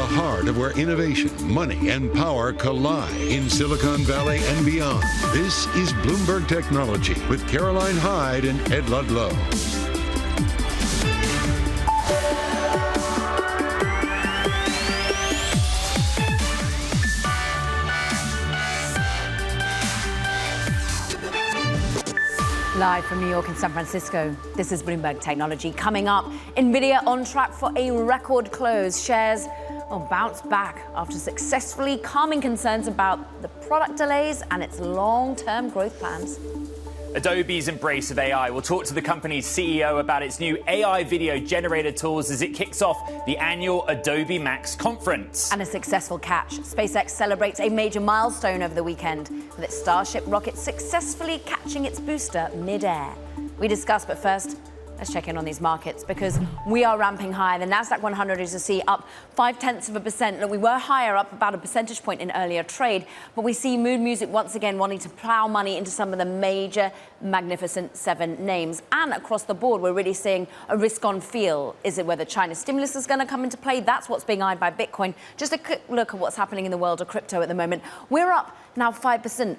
heart of where innovation, money, and power collide in Silicon Valley and beyond. This is Bloomberg Technology with Caroline Hyde and Ed Ludlow. Live from New York and San Francisco, this is Bloomberg Technology. Coming up, Nvidia on track for a record close. Shares will bounce back after successfully calming concerns about the product delays and its long-term growth plans. Adobe's embrace of AI. We'll talk to the company's CEO about its new AI video generator tools as it kicks off the annual Adobe Max conference. And a successful catch. SpaceX celebrates a major milestone over the weekend with its Starship rocket successfully catching its booster midair. We discuss, but first, let's check in on these markets because we are ramping higher. The Nasdaq 100, as you see, up 0.5%. Look, we were higher, up about a percentage point in earlier trade, but we see mood music once again wanting to plow money into some of the major Magnificent Seven names. And across the board, we're really seeing a risk-on feel. Is it whether China's stimulus is going to come into play? That's what's being eyed by Bitcoin. Just a quick look at what's happening in the world of crypto at the moment. We're up now 5%.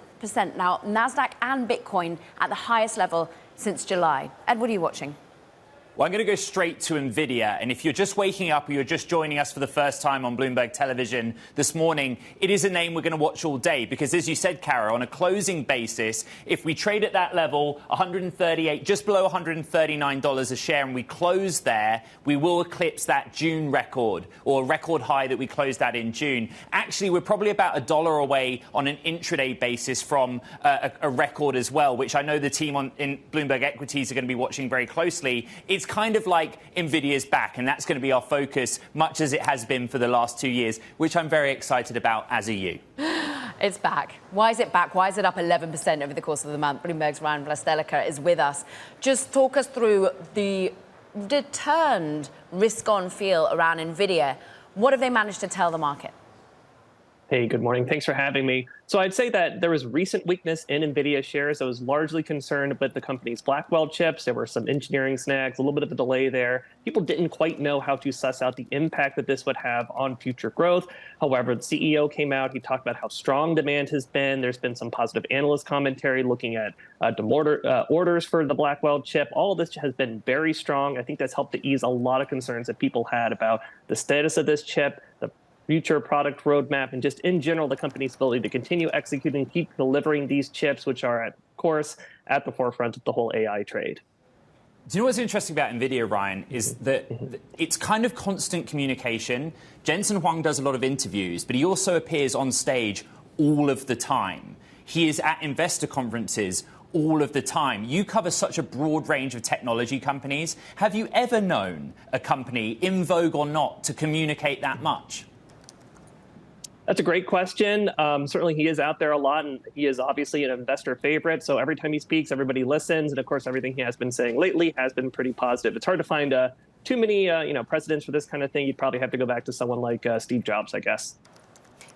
Now, Nasdaq and Bitcoin at the highest level since July. Ed, what are you watching? Well, I'm going to go straight to Nvidia. And if you're just waking up or you're just joining us for the first time on Bloomberg Television this morning, it is a name we're going to watch all day because, as you said, Cara, on a closing basis, if we trade at that level, 138, just below $139 a share, and we close there, we will eclipse that June record or record high that we closed at in June. Actually, we're probably about $1 away on an intraday basis from a record as well, which I know the team in Bloomberg Equities are going to be watching very closely. It's kind of like Nvidia's back, and that's going to be our focus, much as it has been for the last 2 years, which I'm very excited about, as are you. It's back. Why is it back? Why is it up 11% over the course of the month? Bloomberg's Ryan Vlastelica is with us. Just talk us through the determined risk-on feel around Nvidia. What have they managed to tell the market? Hey, good morning. Thanks for having me. So I'd say that there was recent weakness in Nvidia shares. I was largely concerned with the company's Blackwell chips. There were some engineering snags, a little bit of a delay there. People didn't quite know how to suss out the impact that this would have on future growth. However, the CEO came out. He talked about how strong demand has been. There's been some positive analyst commentary looking at orders for the Blackwell chip. All of this has been very strong. I think that's helped to ease a lot of concerns that people had about the status of this chip, the future product roadmap, and just in general, the company's ability to continue executing, keep delivering these chips, which are, of course, at the forefront of the whole AI trade. Do you know what's interesting about Nvidia, Ryan, is that it's kind of constant communication. Jensen Huang does a lot of interviews, but he also appears on stage all of the time. He is at investor conferences all of the time. You cover such a broad range of technology companies. Have you ever known a company, in vogue or not, to communicate that much? That's a great question. Certainly, he is out there a lot, and he is obviously an investor favorite. So every time he speaks, everybody listens. And of course, everything he has been saying lately has been pretty positive. It's hard to find too many precedents for this kind of thing. You'd probably have to go back to someone like Steve Jobs, I guess.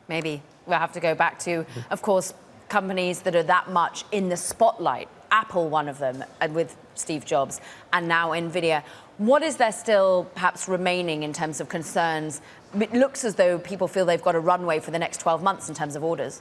Maybe we'll have to go back to, of course, companies that are that much in the spotlight. Apple, one of them, and with Steve Jobs, and now Nvidia. What is there still perhaps remaining in terms of concerns? It looks as though people feel they've got a runway for the next 12 months in terms of orders.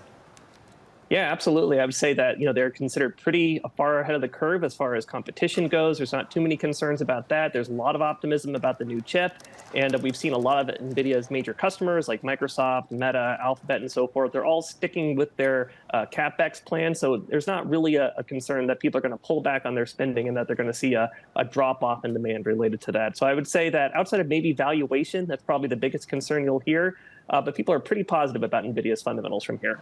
Yeah, absolutely. I would say that they're considered pretty far ahead of the curve as far as competition goes. There's not too many concerns about that. There's a lot of optimism about the new chip. And we've seen a lot of NVIDIA's major customers like Microsoft, Meta, Alphabet, and so forth. They're all sticking with their CapEx plan. So there's not really a concern that people are going to pull back on their spending and that they're going to see a drop-off in demand related to that. So I would say that outside of maybe valuation, that's probably the biggest concern you'll hear. But people are pretty positive about NVIDIA's fundamentals from here.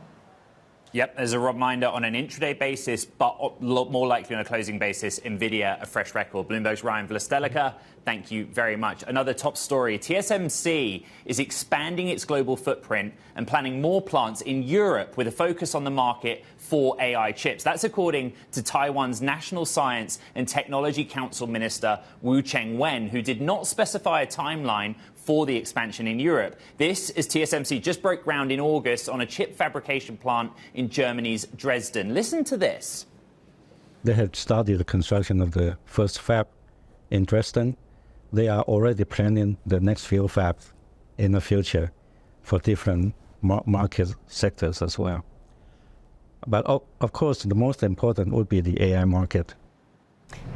Yep, as a reminder, on an intraday basis, but more likely on a closing basis, Nvidia, a fresh record. Bloomberg's Ryan Vlastelica, thank you very much. Another top story, TSMC is expanding its global footprint and planning more plants in Europe with a focus on the market for AI chips. That's according to Taiwan's National Science and Technology Council Minister Wu Chengwen, who did not specify a timeline for the expansion in Europe. This as TSMC just broke ground in August on a chip fabrication plant in Germany's Dresden. Listen to this. They have started the construction of the first fab in Dresden. They are already planning the next few fabs in the future. for different market sectors as well. But of course, the most important would be the AI market.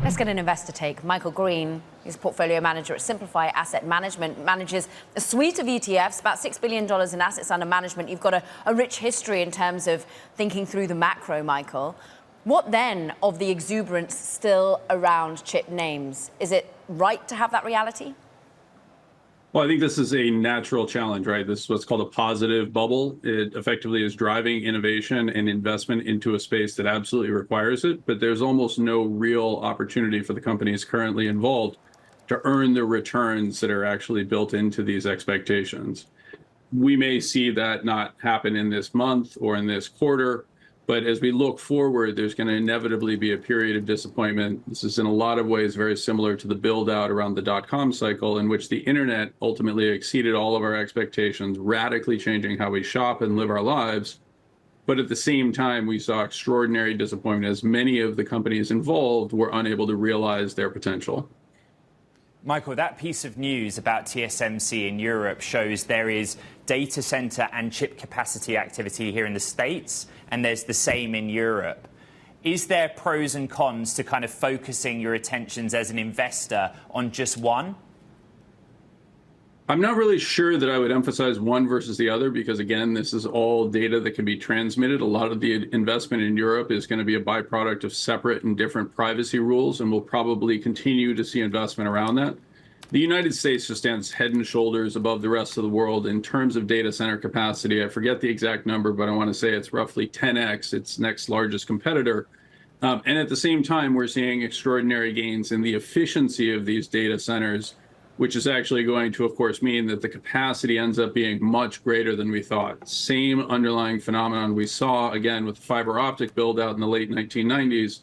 Let's get an investor take. Michael Green, he's a portfolio manager at Simplify Asset Management, manages a suite of ETFs, about $6 billion in assets under management. You've got a rich history in terms of thinking through the macro, Michael. What then of the exuberance still around chip names? Is it right to have that reality? Well, I think this is a natural challenge, right? This is what's called a positive bubble. It effectively is driving innovation and investment into a space that absolutely requires it, but there's almost no real opportunity for the companies currently involved to earn the returns that are actually built into these expectations. We may see that not happen in this month or in this quarter, but as we look forward, there's going to inevitably be a period of disappointment. This is in a lot of ways very similar to the build out around the dot-com cycle, in which the internet ultimately exceeded all of our expectations, radically changing how we shop and live our lives. But at the same time, we saw extraordinary disappointment as many of the companies involved were unable to realize their potential. Michael, that piece of news about TSMC in Europe shows there is data center and chip capacity activity here in the States, and there's the same in Europe. Is there pros and cons to kind of focusing your attentions as an investor on just one? I'm not really sure that I would emphasize one versus the other because, again, this is all data that can be transmitted. A lot of the investment in Europe is going to be a byproduct of separate and different privacy rules, and we'll probably continue to see investment around that. The United States just stands head and shoulders above the rest of the world in terms of data center capacity. I forget the exact number, but I want to say it's roughly 10x its next largest competitor. And at the same time, we're seeing extraordinary gains in the efficiency of these data centers, which is actually going to, of course, mean that the capacity ends up being much greater than we thought. Same underlying phenomenon we saw, again, with the fiber optic build out in the late 1990s,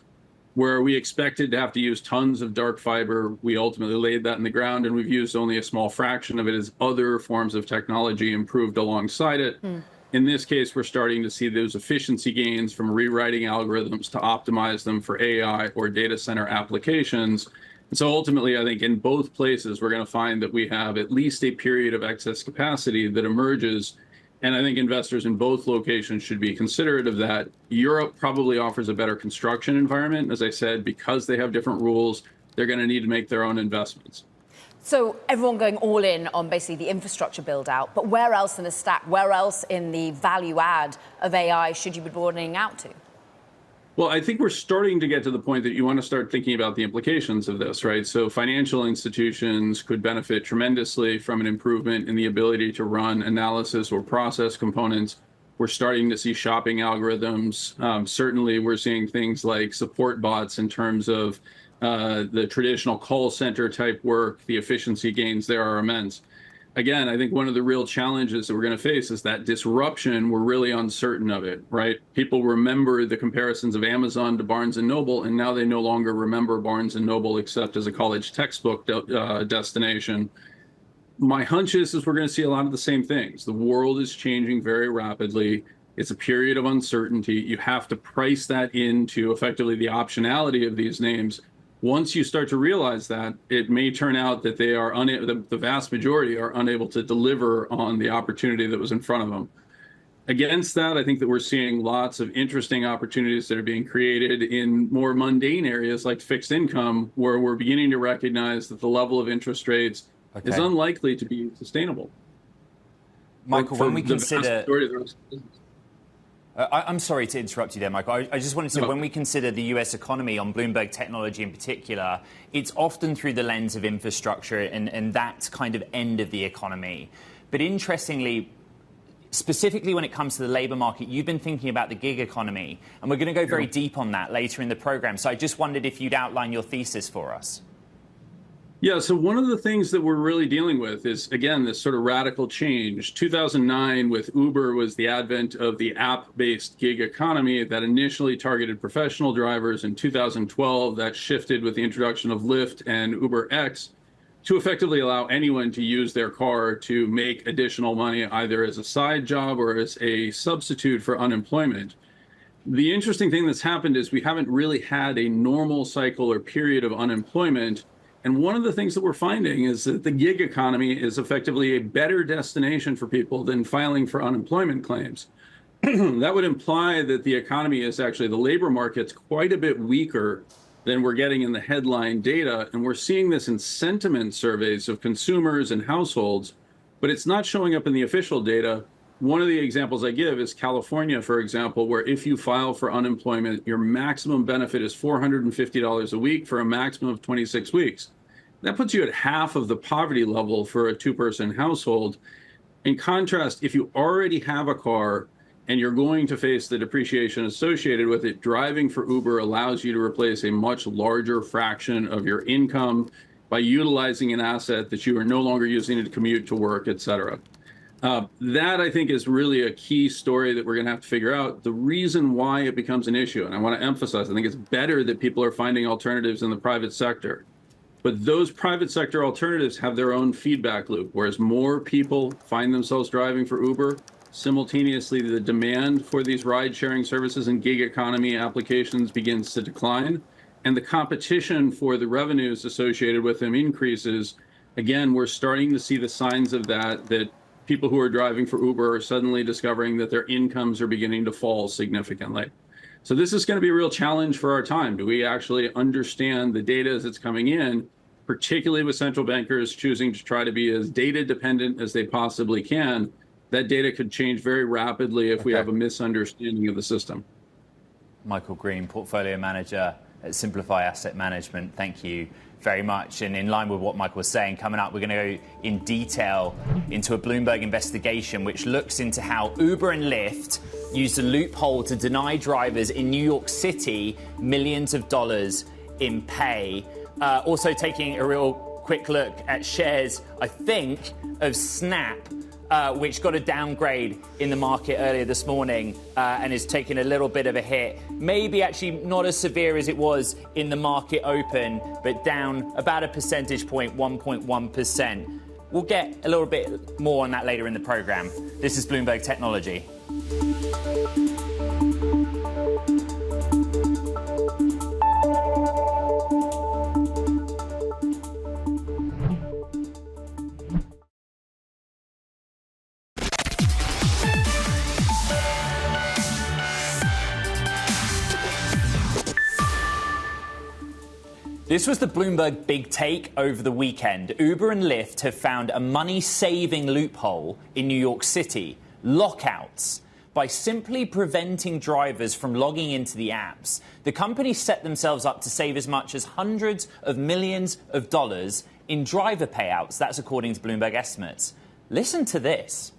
where we expected to have to use tons of dark fiber. We ultimately laid that in the ground, and we've used only a small fraction of it as other forms of technology improved alongside it. In this case, we're starting to see those efficiency gains from rewriting algorithms to optimize them for AI or data center applications. And so ultimately, I think in both places, we're going to find that we have at least a period of excess capacity that emerges. And I think investors in both locations should be considerate of that. Europe probably offers a better construction environment. As I said, because they have different rules, they're going to need to make their own investments. So everyone going all in on basically the infrastructure build out, but where else in the stack, where else in the value add of AI should you be broadening out to? Well, I think we're starting to get to the point that you want to start thinking about the implications of this, right? So financial institutions could benefit tremendously from an improvement in the ability to run analysis or process components. We're starting to see shopping algorithms. Certainly, we're seeing things like support bots in terms of the traditional call center type work. The efficiency gains there are immense. Again, I think one of the real challenges that we're going to face is that disruption. We're really uncertain of it, right? People remember the comparisons of Amazon to Barnes and Noble, and now they no longer remember Barnes and Noble except as a college textbook destination. My hunch is we're going to see a lot of the same things. The world is changing very rapidly. It's a period of uncertainty. You have to price that into effectively the optionality of these names. Once you start to realize that, it may turn out that they are the vast majority are unable to deliver on the opportunity that was in front of them. Against that, I think that we're seeing lots of interesting opportunities that are being created in more mundane areas like fixed income, where we're beginning to recognize that the level of interest rates is unlikely to be sustainable. Michael, when we consider... I'm sorry to interrupt you there, Michael. I just wanted to say, when we consider the US economy on Bloomberg Technology in particular, it's often through the lens of infrastructure and that kind of end of the economy. But interestingly, specifically when it comes to the labor market, you've been thinking about the gig economy, and we're going to go very deep on that later in the program. So I just wondered if you'd outline your thesis for us. Yeah, so one of the things that we're really dealing with is, again, this sort of radical change. 2009 with Uber was the advent of the app-based gig economy that initially targeted professional drivers. In 2012, that shifted with the introduction of Lyft and UberX to effectively allow anyone to use their car to make additional money, either as a side job or as a substitute for unemployment. The interesting thing that's happened is we haven't really had a normal cycle or period of unemployment And one of the things that we're finding is that the gig economy is effectively a better destination for people than filing for unemployment claims. That would imply that the economy is actually, the labor market's quite a bit weaker than we're getting in the headline data. And we're seeing this in sentiment surveys of consumers and households, but it's not showing up in the official data. One of the examples I give is California, for example, where if you file for unemployment, your maximum benefit is $450 a week for a maximum of 26 weeks. That puts you at half of the poverty level for a two-person household. In contrast, if you already have a car and you're going to face the depreciation associated with it, driving for Uber allows you to replace a much larger fraction of your income by utilizing an asset that you are no longer using to commute to work, et cetera. That, I think, is really a key story that we're going to have to figure out. The reason why it becomes an issue, and I want to emphasize, I think it's better that people are finding alternatives in the private sector. But those private sector alternatives have their own feedback loop, whereas more people find themselves driving for Uber, simultaneously the demand for these ride-sharing services and gig economy applications begins to decline, and the competition for the revenues associated with them increases. Again, we're starting to see the signs of that people who are driving for Uber are suddenly discovering that their incomes are beginning to fall significantly. So this is going to be a real challenge for our time. Do we actually understand the data as it's coming in, particularly with central bankers choosing to try to be as data dependent as they possibly can? That data could change very rapidly if we have a misunderstanding of the system. Michael Green, Portfolio Manager at Simplify Asset Management, thank you very much. And in line with what Michael was saying, coming up, we're going to go in detail into a Bloomberg investigation which looks into how Uber and Lyft used a loophole to deny drivers in New York City millions of dollars in pay. Also taking a real quick look at shares, I think, of Snap, which got a downgrade in the market earlier this morning and is taking a little bit of a hit. Maybe actually not as severe as it was in the market open, but down about a percentage point, 1.1%. We'll get a little bit more on that later in the program. This is Bloomberg Technology. This was the Bloomberg Big Take over the weekend. Uber and Lyft have found a money-saving loophole in New York City, lockouts. By simply preventing drivers from logging into the apps, the companies set themselves up to save as much as hundreds of millions of dollars in driver payouts. That's according to Bloomberg estimates. Listen to this.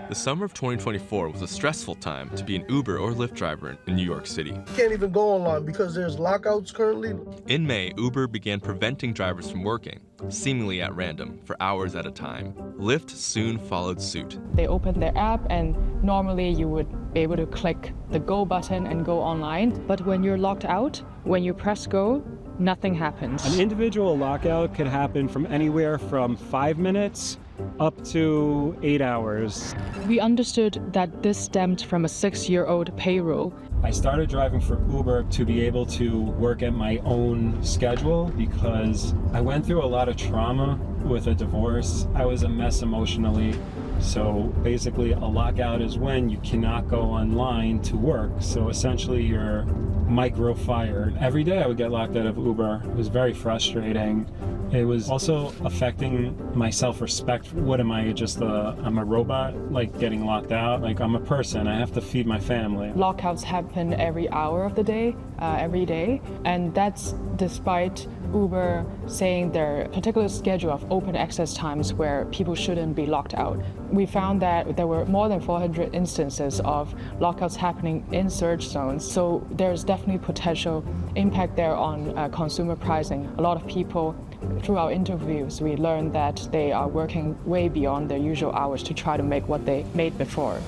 The summer of 2024 was a stressful time to be an Uber or Lyft driver in New York City. You can't even go online because there's lockouts currently. In May, Uber began preventing drivers from working, seemingly at random, for hours at a time. Lyft soon followed suit. They opened their app, and normally you would be able to click the go button and go online. But when you're locked out, when you press go, nothing happens. An individual lockout could happen from anywhere from 5 minutes up to 8 hours. We understood that this stemmed from a 6-year-old payroll. I started driving for Uber to be able to work at my own schedule because I went through a lot of trauma with a divorce. I was a mess emotionally. So basically a lockout is when you cannot go online to work. So essentially you're micro-fired. Every day I would get locked out of Uber. It was very frustrating. It was also affecting my self-respect. What am I, I'm a robot, like getting locked out? Like I'm a person, I have to feed my family. Lockouts happen every hour of the day, every day. And that's despite Uber saying their particular schedule of open access times where people shouldn't be locked out. We found that there were more than 400 instances of lockouts happening in surge zones. So there's definitely potential impact there on consumer pricing. A lot of people, through our interviews, we learned that they are working way beyond their usual hours to try to make what they made before.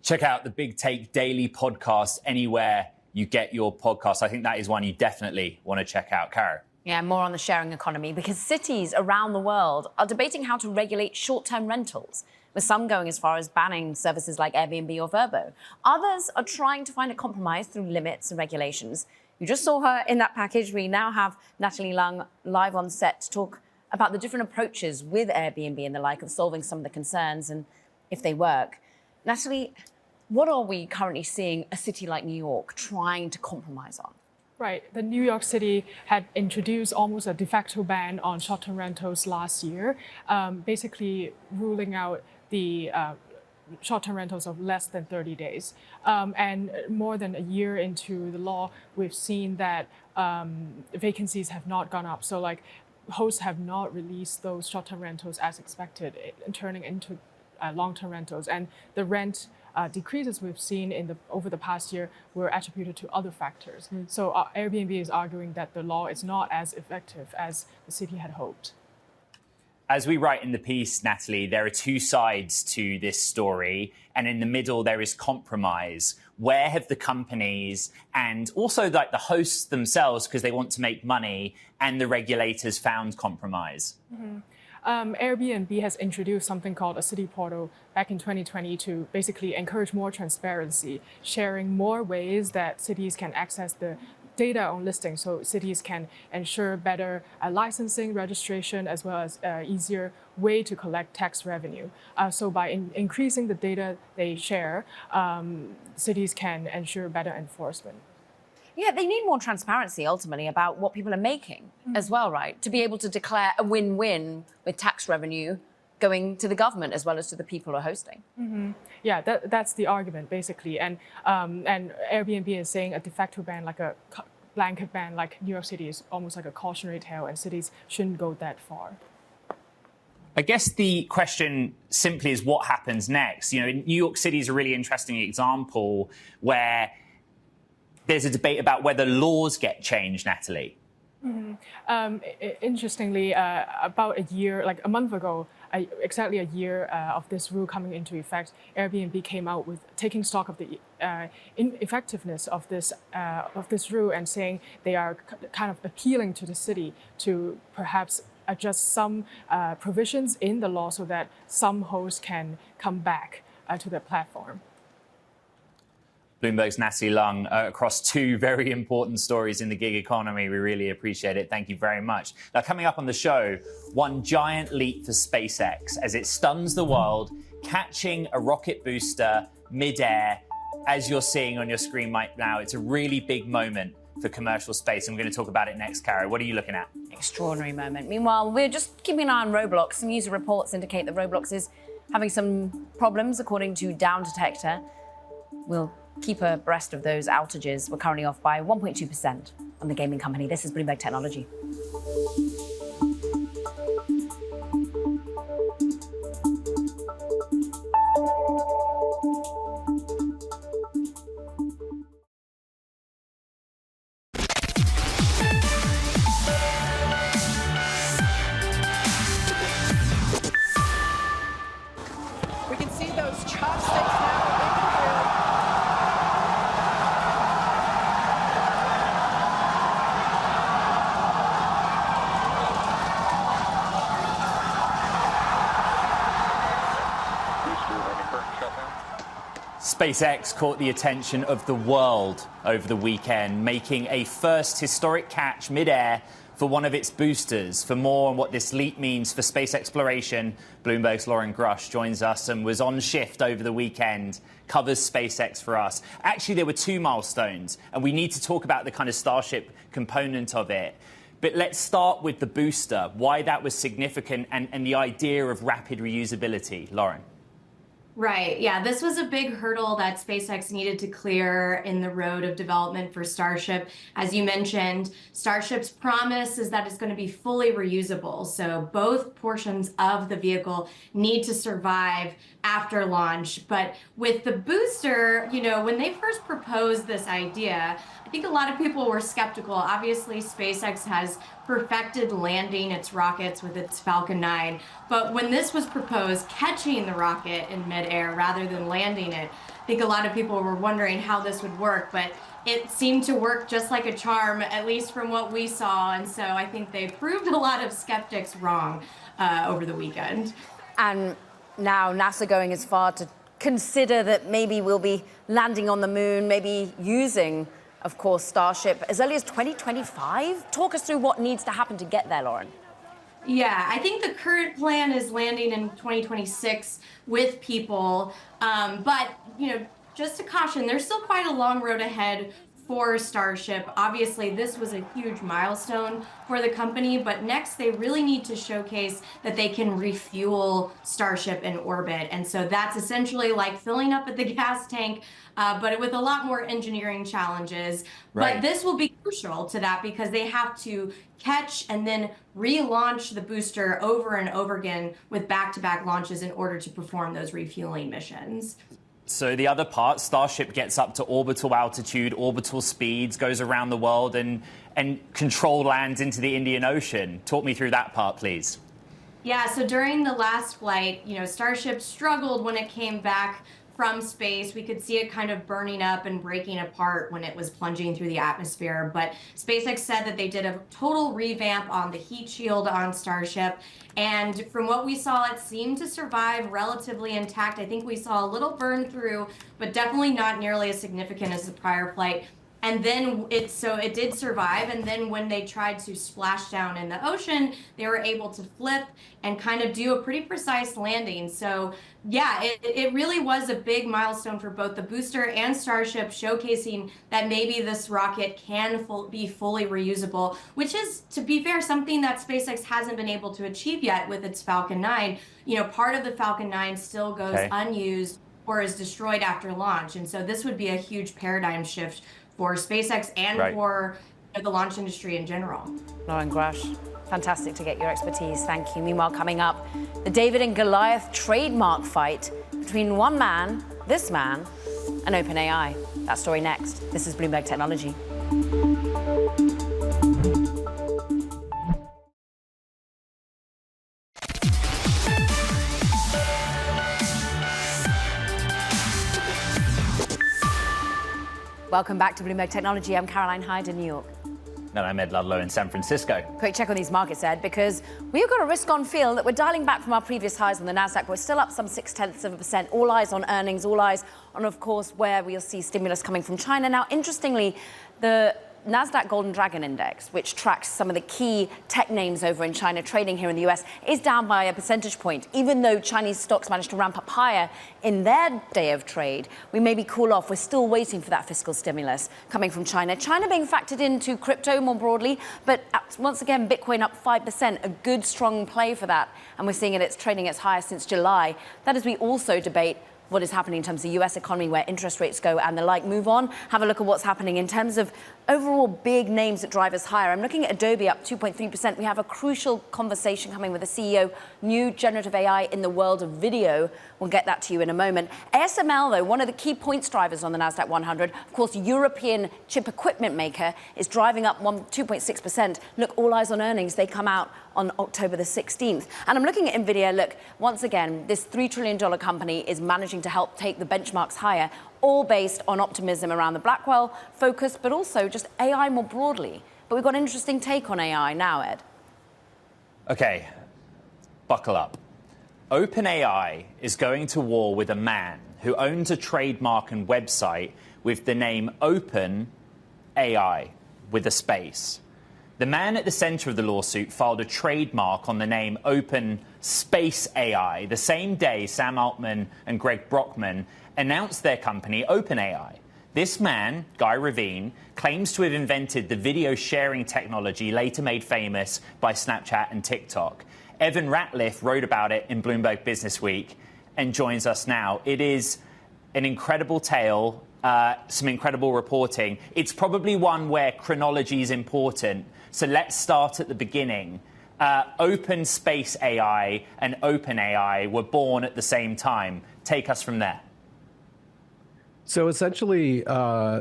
Check out the Big Take Daily podcast anywhere you get your podcast. I think that is one you definitely want to check out. Caro. Yeah, more on the sharing economy, because cities around the world are debating how to regulate short-term rentals, with some going as far as banning services like Airbnb or Vrbo. Others are trying to find a compromise through limits and regulations. You just saw her in that package. We now have Natalie Lung live on set to talk about the different approaches with Airbnb and the like of solving some of the concerns and if they work. Natalie, what are we currently seeing a city like New York trying to compromise on? Right. The New York City had introduced almost a de facto ban on short-term rentals last year, basically ruling out the short-term rentals of less than 30 days. And more than a year into the law, we've seen that vacancies have not gone up. So like hosts have not released those short-term rentals as expected, turning into long-term rentals. And the rent decreases we've seen over the past year were attributed to other factors. So Airbnb is arguing that the law is not as effective as the city had hoped. As we write in the piece, Natalie, there are two sides to this story, and in the middle there is compromise. Where have the companies and also like the hosts themselves, because they want to make money, and the regulators found compromise? Airbnb has introduced something called a city portal back in 2020 to basically encourage more transparency, sharing more ways that cities can access the data on listings, so cities can ensure better licensing, registration, as well as easier way to collect tax revenue. So by increasing the data they share, cities can ensure better enforcement. Yeah, they need more transparency ultimately about what people are making as well, right? To be able to declare a win-win with tax revenue going to the government as well as to the people who are hosting. Yeah, that's the argument basically. And Airbnb is saying a de facto ban, like a blanket ban, like New York City, is almost like a cautionary tale, and cities shouldn't go that far. I guess the question simply is what happens next? You know, New York City is a really interesting example where there's a debate about whether laws get changed, Natalie. Interestingly, about a year, like a month ago, exactly a year of this rule coming into effect, Airbnb came out with taking stock of the ineffectiveness of this rule and saying they are kind of appealing to the city to perhaps adjust some provisions in the law so that some hosts can come back to the platform. Bloomberg's Natalie Lung across two very important stories in the gig economy. We really appreciate it. Thank you very much. Now, coming up on the show, one giant leap for SpaceX as it stuns the world, catching a rocket booster midair, as you're seeing on your screen right now. It's a really big moment for commercial space. And we're going to talk about it next, Caro. What are you looking at? Extraordinary moment. Meanwhile, we're just keeping an eye on Roblox. Some user reports indicate that Roblox is having some problems, according to Down Detector. We'll keep abreast of those outages. We're currently off by 1.2% on the gaming company. This is Bloomberg Technology. We can see those chopsticks now. SpaceX caught the attention of the world over the weekend, making a first historic catch midair for one of its boosters. For more on what this leap means for space exploration, Bloomberg's Lauren Grush joins us and was on shift over the weekend, covers SpaceX for us. Actually, there were two milestones, and we need to talk about the kind of Starship component of it. But let's start with the booster, why that was significant, and the idea of rapid reusability. Lauren. Right. Yeah, this was a big hurdle that SpaceX needed to clear in the road of development for Starship. As you mentioned, Starship's promise is that it's going to be fully reusable. So both portions of the vehicle need to survive after launch. But with the booster, you know, when they first proposed this idea, I think a lot of people were skeptical. Obviously, SpaceX has perfected landing its rockets with its Falcon 9. But when this was proposed, catching the rocket in midair rather than landing it, I think a lot of people were wondering how this would work, but it seemed to work just like a charm, at least from what we saw. And so I think they proved a lot of skeptics wrong over the weekend. And now NASA going as far to consider that maybe we'll be landing on the moon, maybe using, of course, Starship as early as 2025. Talk us through what needs to happen to get there, Lauren. Yeah, I think the current plan is landing in 2026 with people. But, just to caution, there's still quite a long road ahead for Starship. Obviously, this was a huge milestone for the company, but next they really need to showcase that they can refuel Starship in orbit. And so that's essentially like filling up at the gas tank, but with a lot more engineering challenges. Right. But this will be crucial to that because they have to catch and then relaunch the booster over and over again with back-to-back launches in order to perform those refueling missions. So the other part, Starship gets up to orbital altitude, orbital speeds, goes around the world and controlled lands into the Indian Ocean. Talk me through that part, please. Yeah, so during the last flight, Starship struggled when it came back from space. We could see it kind of burning up and breaking apart when it was plunging through the atmosphere. But SpaceX said that they did a total revamp on the heat shield on Starship. And from what we saw, it seemed to survive relatively intact. I think we saw a little burn through, but definitely not nearly as significant as the prior flight. And then it did survive. And then when they tried to splash down in the ocean, they were able to flip and kind of do a pretty precise landing. So yeah, it really was a big milestone for both the booster and Starship, showcasing that maybe this rocket can be fully reusable, which is, to be fair, something that SpaceX hasn't been able to achieve yet with its Falcon 9. Part of the Falcon 9 still goes unused or is destroyed after launch. And so this would be a huge paradigm shift for SpaceX and for the launch industry in general. Lauren Grush, fantastic to get your expertise. Thank you. Meanwhile, coming up, the David and Goliath trademark fight between one man, this man, and OpenAI. That story next. This is Bloomberg Technology. Welcome back to Bloomberg Technology. I'm Caroline Hyde in New York. And I'm Ed Ludlow in San Francisco. Quick check on these markets, Ed, because we've got a risk-on feel that we're dialing back from our previous highs on the Nasdaq. We're still up some 0.6%. All eyes on earnings, all eyes on, of course, where we'll see stimulus coming from China. Now, interestingly, the Nasdaq Golden Dragon Index, which tracks some of the key tech names over in China trading here in the US, is down by a percentage point. Even though Chinese stocks managed to ramp up higher in their day of trade, we maybe cool off. We're still waiting for that fiscal stimulus coming from China. China being factored into crypto more broadly, but once again, Bitcoin up 5%, a good, strong play for that. And we're seeing it's trading its highest since July. That as we also debate what is happening in terms of the US economy, where interest rates go and the like. Move on, have a look at what's happening in terms of overall big names that drive us higher. I'm looking at Adobe up 2.3%. We have a crucial conversation coming with the CEO, new generative AI in the world of video. We'll get that to you in a moment. ASML, though, one of the key points drivers on the Nasdaq 100, of course, European chip equipment maker, is driving up 2.6%. Look, all eyes on earnings. They come out on October the 16th. And I'm looking at Nvidia. Look, once again, this $3 trillion company is managing to help take the benchmarks higher, all based on optimism around the Blackwell focus, but also just AI more broadly. But we've got an interesting take on AI now, Ed. Okay, buckle up. OpenAI is going to war with a man who owns a trademark and website with the name OpenAI, with a space. The man at the center of the lawsuit filed a trademark on the name Open Space AI the same day Sam Altman and Greg Brockman announced their company OpenAI. This man, Guy Ravine, claims to have invented the video sharing technology later made famous by Snapchat and TikTok. Evan Ratliff wrote about it in Bloomberg Businessweek and joins us now. It is an incredible tale, some incredible reporting. It's probably one where chronology is important. So let's start at the beginning. Open Space AI and OpenAI were born at the same time. Take us from there. So essentially,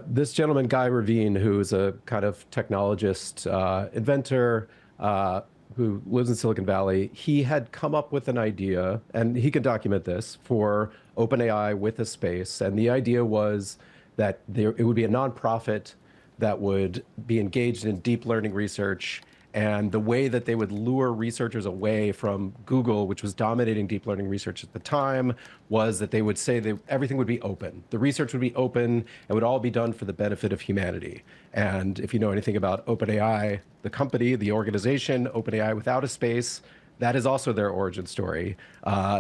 this gentleman, Guy Ravine, who is a kind of technologist, inventor, who lives in Silicon Valley, he had come up with an idea, and he can document this, for OpenAI with a space. And the idea was that it would be a nonprofit that would be engaged in deep learning research. And the way that they would lure researchers away from Google, which was dominating deep learning research at the time, was that they would say that everything would be open. The research would be open and would all be done for the benefit of humanity. And if you know anything about OpenAI, the company, the organization, OpenAI without a space, that is also their origin story.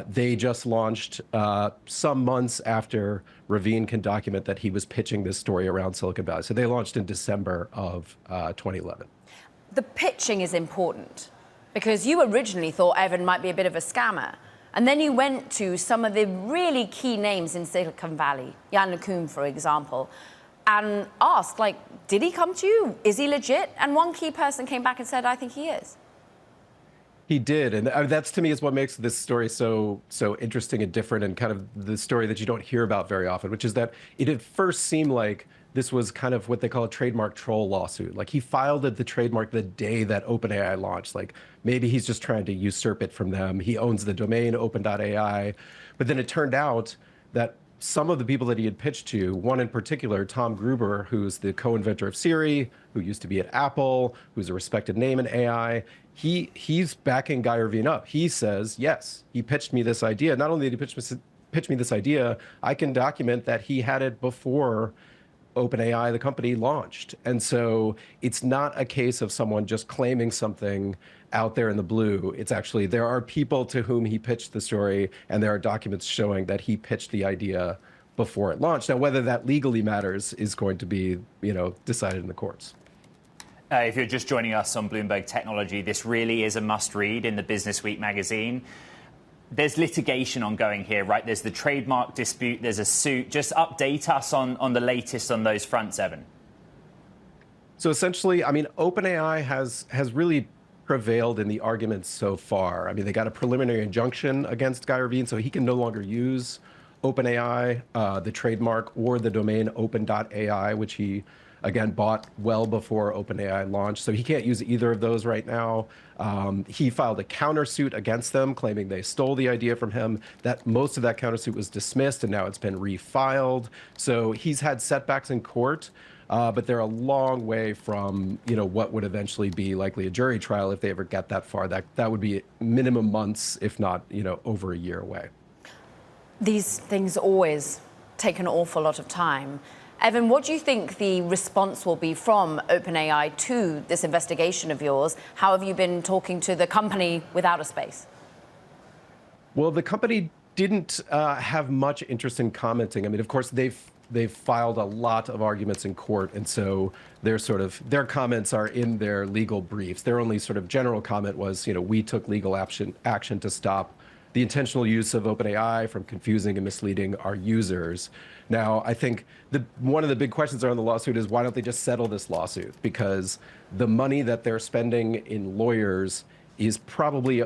They just launched some months after Ravine can document that he was pitching this story around Silicon Valley. So they launched in December of 2011. The pitching is important because you originally thought Evan might be a bit of a scammer. And then you went to some of the really key names in Silicon Valley, Jan LeCun, for example, and asked, like, did he come to you? Is he legit? And one key person came back and said, I think he is. He did, and that's, to me, is what makes this story so interesting and different, and kind of the story that you don't hear about very often, which is that it at first seemed like this was kind of what they call a trademark troll lawsuit. Like, he filed the trademark the day that OpenAI launched. Like, maybe he's just trying to usurp it from them. He owns the domain open.ai. But then it turned out that some of the people that he had pitched to, one in particular, Tom Gruber, who's the co-inventor of Siri, who used to be at Apple, who's a respected name in AI, he's backing Guy Ravine up. He says, yes, he pitched me this idea. Not only did he pitch me this idea, I can document that he had it before OpenAI, the company, launched. And so it's not a case of someone just claiming something out there in the blue. It's actually, there are people to whom he pitched the story, and there are documents showing that he pitched the idea before it launched. Now, whether that legally matters is going to be, decided in the courts. If you're just joining us on Bloomberg Technology, this really is a must-read in the Business Week magazine. There's litigation ongoing here, right? There's the trademark dispute, there's a suit. Just update us on the latest on those fronts, Evan. So essentially, OpenAI has really prevailed in the arguments so far. They got a preliminary injunction against Guy Ravine, so he can no longer use OpenAI, the trademark, or the domain open.ai, which he, again, bought well before OpenAI launched. So he can't use either of those right now. He filed a countersuit against them, claiming they stole the idea from him. That most of that countersuit was dismissed, and now it's been refiled. So he's had setbacks in court, but they're a long way from what would eventually be likely a jury trial if they ever get that far. That would be minimum months, if not over a year away. These things always take an awful lot of time. Evan, what do you think the response will be from OpenAI to this investigation of yours? How have you been talking to the company without a space? Well, the company didn't have much interest in commenting. Of course, they've filed a lot of arguments in court, and so their comments are in their legal briefs. Their only sort of general comment was, we took legal action to stop the intentional use of OpenAI from confusing and misleading our users. Now, I think one of the big questions around the lawsuit is, why don't they just settle this lawsuit? Because the money that they're spending in lawyers is probably,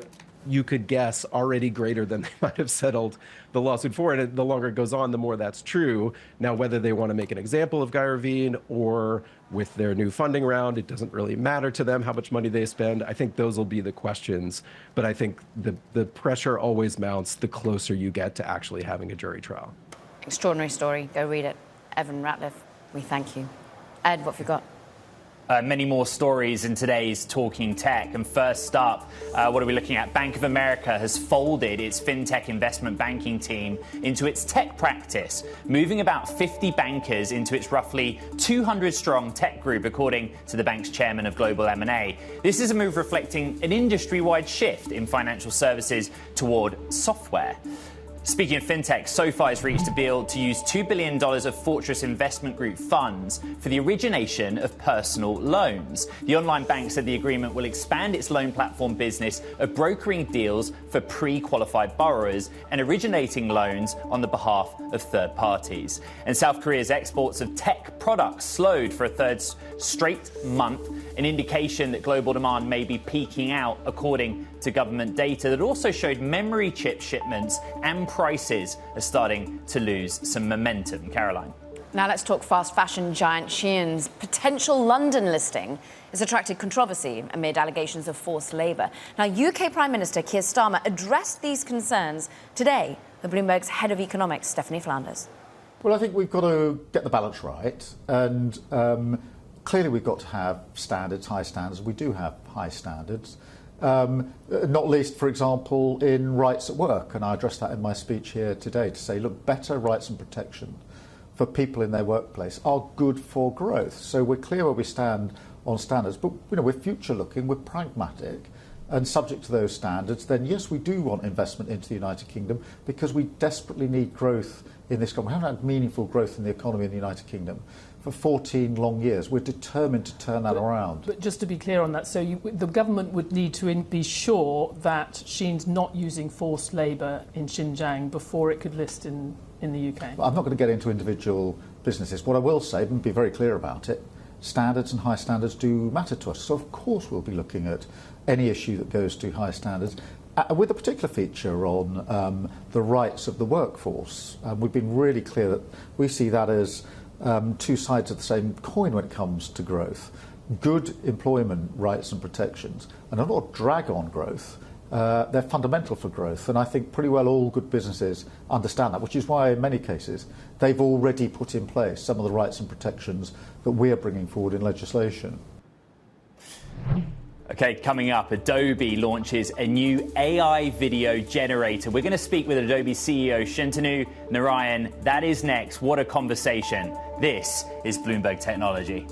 you could guess, already greater than they might have settled the lawsuit for. And the longer it goes on, the more that's true. Now, whether they want to make an example of Guy Ravine or with their new funding round, it doesn't really matter to them how much money they spend. I think those will be the questions. But I think the pressure always mounts the closer you get to actually having a jury trial. Extraordinary story. Go read it. Evan Ratliff, we thank you. Ed, what have you got? Many more stories in today's Talking Tech. And first up, what are we looking at? Bank of America has folded its fintech investment banking team into its tech practice, moving about 50 bankers into its roughly 200-strong tech group, according to the bank's chairman of global M&A. This is a move reflecting an industry-wide shift in financial services toward software. Speaking of fintech, SoFi has reached a deal to use $2 billion of Fortress Investment Group funds for the origination of personal loans. The online bank said the agreement will expand its loan platform business of brokering deals for pre-qualified borrowers and originating loans on the behalf of third parties. And South Korea's exports of tech products slowed for a third straight month, an indication that global demand may be peaking out, according to government data that also showed memory chip shipments and prices are starting to lose some momentum. Caroline. Now let's talk fast fashion giant Shein's potential London listing has attracted controversy amid allegations of forced labour. Now, UK Prime Minister Keir Starmer addressed these concerns today with Bloomberg's head of economics, Stephanie Flanders. Well, I think we've got to get the balance right, and clearly we've got to have standards, high standards. We do have high standards, not least, for example, in rights at work, and I addressed that in my speech here today to say, look, better rights and protection for people in their workplace are good for growth. So we're clear where we stand on standards, but we're future looking, we're pragmatic, and subject to those standards, then yes, we do want investment into the United Kingdom because we desperately need growth in this economy. We haven't had meaningful growth in the economy in the United Kingdom for 14 long years. We're determined to turn that around. But just to be clear on that, so the government would need to be sure that Shein's not using forced labour in Xinjiang before it could list in the UK? I'm not going to get into individual businesses. What I will say, and be very clear about it, standards and high standards do matter to us. So of course we'll be looking at any issue that goes to high standards, with a particular feature on the rights of the workforce. We've been really clear that we see that as two sides of the same coin when it comes to growth. Good employment rights and protections, and a lot of drag on growth. They're fundamental for growth, and I think pretty well all good businesses understand that, which is why in many cases they've already put in place some of the rights and protections that we're bringing forward in legislation. Okay, coming up, Adobe launches a new AI video generator. We're going to speak with Adobe CEO Shantanu Narayan. That is next. What a conversation. This is Bloomberg Technology.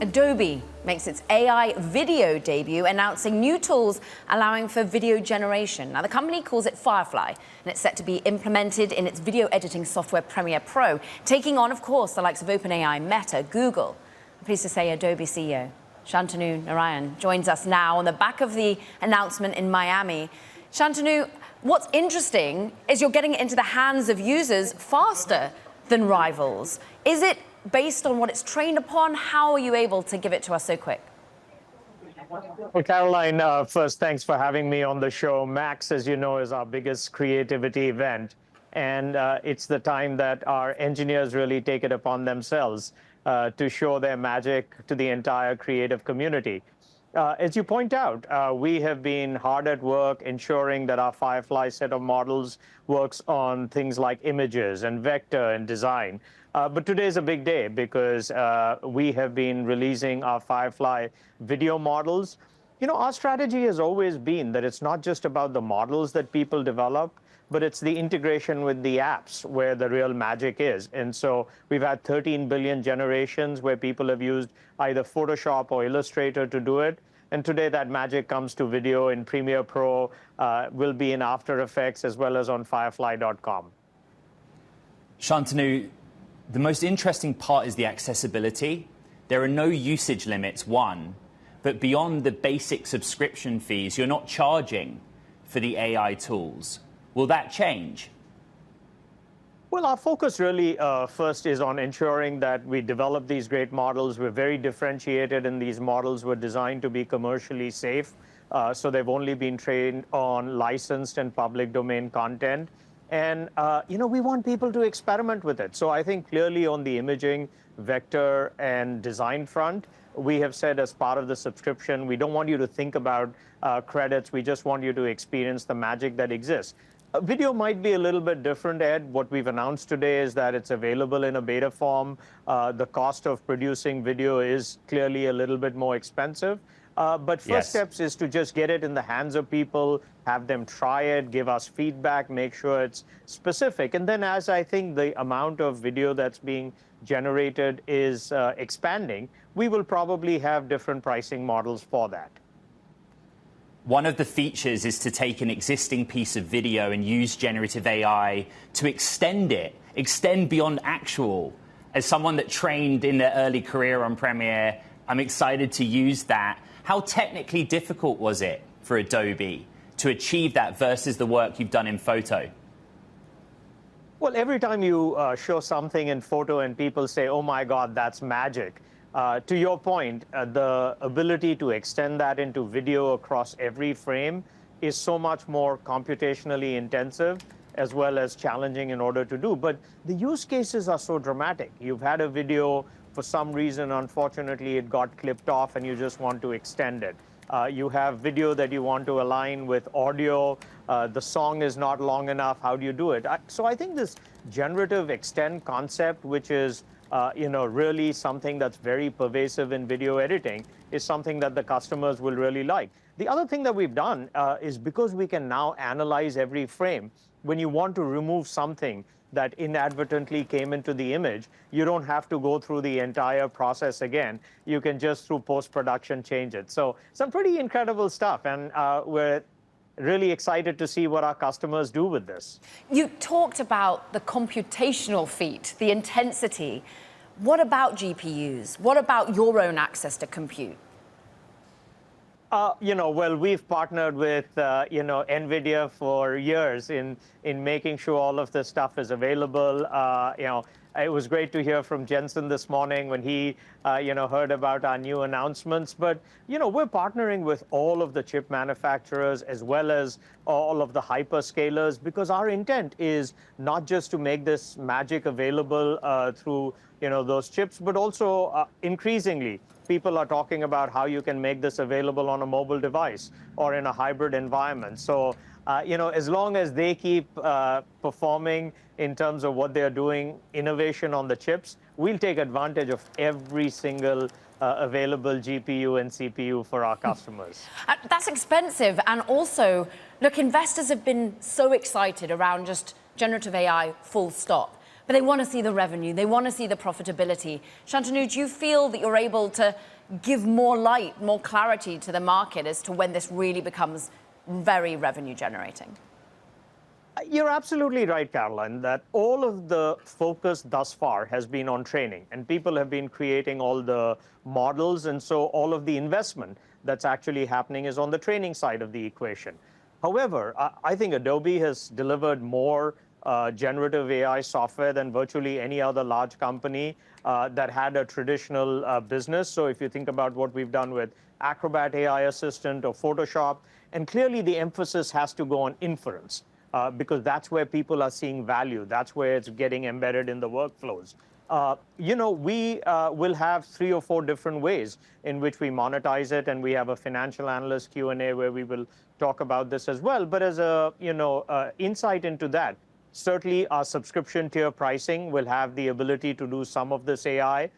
Adobe makes its AI video debut, announcing new tools allowing for video generation. Now, the company calls it Firefly, and it's set to be implemented in its video editing software Premiere Pro, taking on, of course, the likes of OpenAI, Meta, Google. I'm pleased to say Adobe CEO Shantanu Narayan joins us now on the back of the announcement in Miami. Shantanu, what's interesting is you're getting it into the hands of users faster than rivals. Is it based on what it's trained upon? How are you able to give it to us so quick? Well, Caroline, first, thanks for having me on the show. Max, as you know, is our biggest creativity event, and it's the time that our engineers really take it upon themselves to show their magic to the entire creative community. As you point out, we have been hard at work ensuring that our Firefly set of models works on things like images and vector and design. But today is a big day because we have been releasing our Firefly video models. You know, our strategy has always been that it's not just about the models that people develop, but it's the integration with the apps where the real magic is. And so we've had 13 billion generations where people have used either Photoshop or Illustrator to do it. And today that magic comes to video in Premiere Pro, will be in After Effects, as well as on Firefly.com. Shantanu, the most interesting part is the accessibility. There are no usage limits, one, but beyond the basic subscription fees, you're not charging for the AI tools. Will that change? Well, our focus really first is on ensuring that we develop these great models. We're very differentiated, and these models were designed to be commercially safe. So they've only been trained on licensed and public domain content. And, we want people to experiment with it. So I think clearly on the imaging, vector, and design front, we have said as part of the subscription, we don't want you to think about credits. We just want you to experience the magic that exists. Video might be a little bit different, Ed. What we've announced today is that it's available in a beta form. The cost of producing video is clearly a little bit more expensive. But first steps is to just get it in the hands of people, have them try it, give us feedback, make sure it's specific. And then as I think the amount of video that's being generated is expanding, we will probably have different pricing models for that. One of the features is to take an existing piece of video and use generative AI to extend beyond actual. As someone that trained in their early career on Premiere, I'm excited to use that. How technically difficult was it for Adobe to achieve that versus the work you've done in photo? Well, every time you show something in photo and people say, oh my God, that's magic, to your point, the ability to extend that into video across every frame is so much more computationally intensive as well as challenging in order to do. But the use cases are so dramatic. You've had a video, for some reason, unfortunately, it got clipped off and you just want to extend it. You have video that you want to align with audio. The song is not long enough. How do you do it? So I think this generative extend concept, which is really something that's very pervasive in video editing, is something that the customers will really like. The other thing that we've done is because we can now analyze every frame, when you want to remove something that inadvertently came into the image, you don't have to go through the entire process again. You can just, through post-production, change it. So some pretty incredible stuff, and we're really excited to see what our customers do with this. You talked about the computational feat, the intensity. What about GPUs? What about your own access to compute? Well, we've partnered with, Nvidia for years in making sure all of this stuff is available. It was great to hear from Jensen this morning when he, heard about our new announcements. But, we're partnering with all of the chip manufacturers as well as all of the hyperscalers, because our intent is not just to make this magic available through, those chips, but also increasingly, people are talking about how you can make this available on a mobile device or in a hybrid environment. So, as long as they keep performing in terms of what they're doing, innovation on the chips, we'll take advantage of every single available GPU and CPU for our customers. That's expensive. And also, look, investors have been so excited around just generative AI full stop. But they want to see the revenue. They want to see the profitability. Shantanu, do you feel that you're able to give more light, more clarity to the market as to when this really becomes very revenue generating? You're absolutely right, Caroline, that all of the focus thus far has been on training, and people have been creating all the models, and so all of the investment that's actually happening is on the training side of the equation. However, I think Adobe has delivered more generative AI software than virtually any other large company that had a traditional business. So if you think about what we've done with Acrobat AI Assistant or Photoshop, and clearly the emphasis has to go on inference because that's where people are seeing value. That's where it's getting embedded in the workflows. We will have 3 or 4 different ways in which we monetize it, and we have a financial analyst Q&A where we will talk about this as well. But as a insight into that, certainly our subscription tier pricing will have the ability to do some of this AI.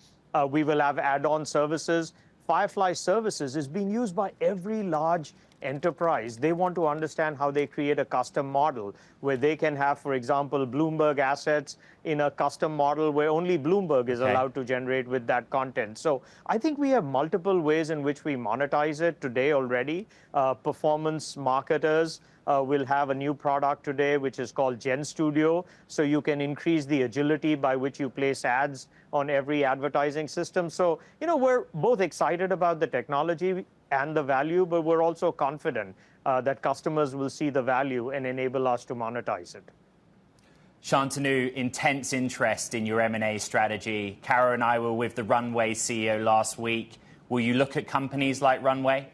We will have add-on services. Firefly services is being used by every large enterprise. They want to understand how they create a custom model where they can have, for example, Bloomberg assets in a custom model where only Bloomberg is allowed to generate with that content. So I think we have multiple ways in which we monetize it today already. Performance marketers will have a new product today, which is called Gen Studio. So you can increase the agility by which you place ads on every advertising system. So, we're both excited about the technology and the value, but we're also confident that customers will see the value and enable us to monetize it. Shantanu, intense interest in your M&A strategy. Kara and I were with the Runway CEO last week. Will you look at companies like Runway?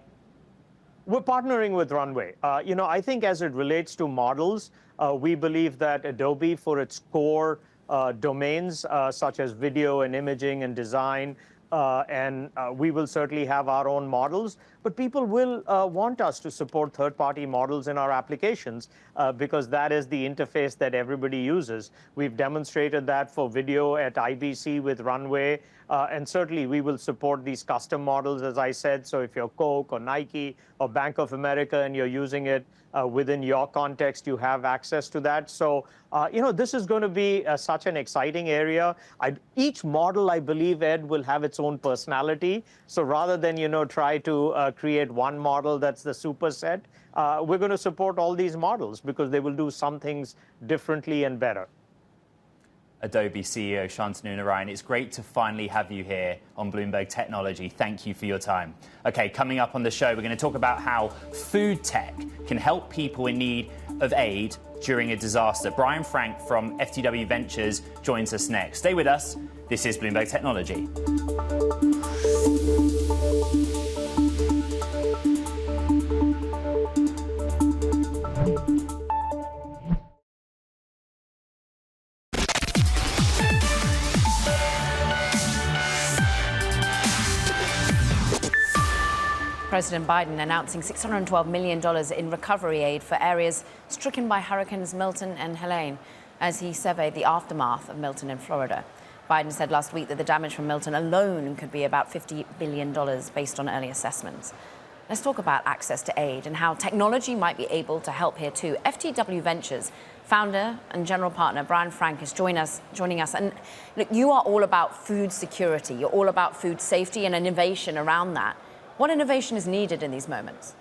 We're partnering with Runway. I think as it relates to models, we believe that Adobe, for its core domains, such as video and imaging and design, and we will certainly have our own models, but people will want us to support third-party models in our applications because that is the interface that everybody uses. We've demonstrated that for video at IBC with Runway, and certainly we will support these custom models, as I said. So if you're Coke or Nike or Bank of America and you're using it within your context, you have access to that. So, this is going to be such an exciting area. Each model, I believe, Ed, will have its own personality. So rather than, try to create one model that's the superset, we're going to support all these models because they will do some things differently and better. Adobe CEO Shantanu Narayan. It's great to finally have you here on Bloomberg Technology. Thank you for your time. Okay, coming up on the show, we're going to talk about how food tech can help people in need of aid during a disaster. Brian Frank from FTW Ventures joins us next. Stay with us. This is Bloomberg Technology. President Biden announcing $612 million in recovery aid for areas stricken by Hurricanes Milton and Helene as he surveyed the aftermath of Milton in Florida. Biden said last week that the damage from Milton alone could be about $50 billion based on early assessments. Let's talk about access to aid and how technology might be able to help here too. FTW Ventures founder and general partner Brian Frank is joining us. And look, you are all about food security. You're all about food safety and innovation around that. What innovation is needed in these moments?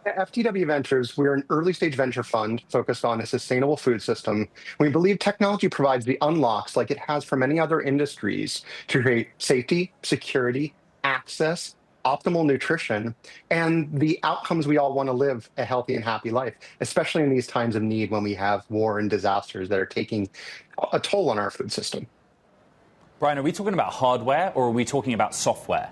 At FTW Ventures, we're an early-stage venture fund focused on a sustainable food system. We believe technology provides the unlocks, like it has for many other industries, to create safety, security, access, optimal nutrition, and the outcomes we all want to live a healthy and happy life, especially in these times of need when we have war and disasters that are taking a toll on our food system. Brian, are we talking about hardware or are we talking about software?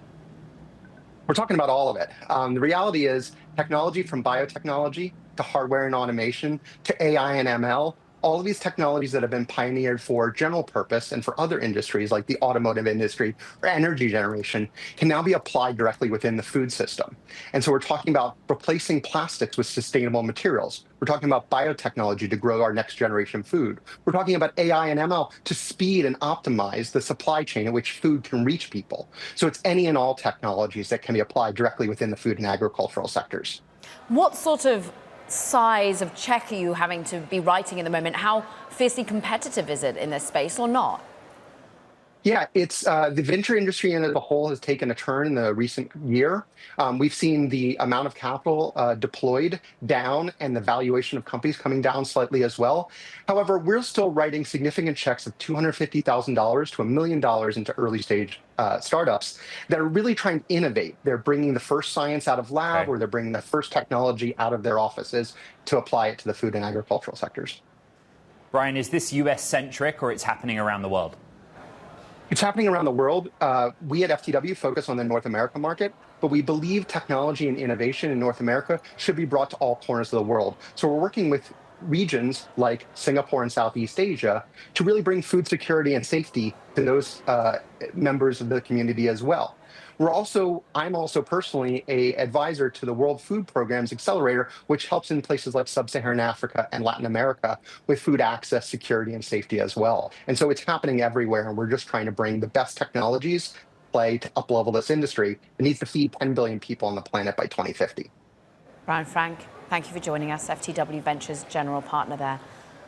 We're talking about all of it. The reality is technology, from biotechnology to hardware and automation to AI and ML, all of these technologies that have been pioneered for general purpose and for other industries like the automotive industry or energy generation can now be applied directly within the food system. And so we're talking about replacing plastics with sustainable materials. We're talking about biotechnology to grow our next generation food. We're talking about AI and ML to speed and optimize the supply chain in which food can reach people. So it's any and all technologies that can be applied directly within the food and agricultural sectors. What sort of size of check are you having to be writing in the moment? How fiercely competitive is it in this space or not? Yeah, it's the venture industry as a whole has taken a turn in the recent year. We've seen the amount of capital deployed down and the valuation of companies coming down slightly as well. However, we're still writing significant checks of $250,000 to $1 million into early stage startups that are really trying to innovate. They're bringing the first science out of lab, or they're bringing the first technology out of their offices to apply it to the food and agricultural sectors. Brian, is this US-centric or it's happening around the world? It's happening around the world. We at FTW focus on the North America market, but we believe technology and innovation in North America should be brought to all corners of the world. So we're working with regions like Singapore and Southeast Asia to really bring food security and safety to those members of the community as well. I'm also personally an advisor to the World Food Program's Accelerator, which helps in places like Sub-Saharan Africa and Latin America with food access, security, and safety as well. And so it's happening everywhere, and we're just trying to bring the best technologies play to up-level this industry. It needs to feed 10 billion people on the planet by 2050. Brian Frank, thank you for joining us, FTW Ventures general partner there.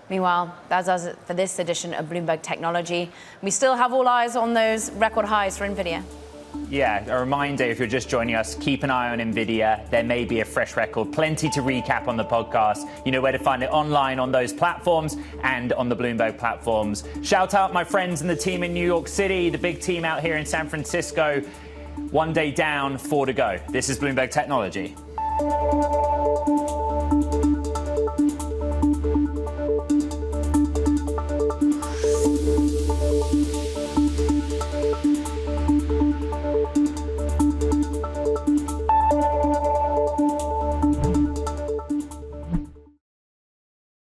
Meanwhile, that does it for this edition of Bloomberg Technology. We still have all eyes on those record highs for Nvidia. Yeah, a reminder, if you're just joining us, keep an eye on Nvidia. There may be a fresh record. Plenty to recap on the podcast. You know where to find it online on those platforms and on the Bloomberg platforms. Shout out my friends and the team in New York City, the big team out here in San Francisco. 1 day down, 4 to go. This is Bloomberg Technology.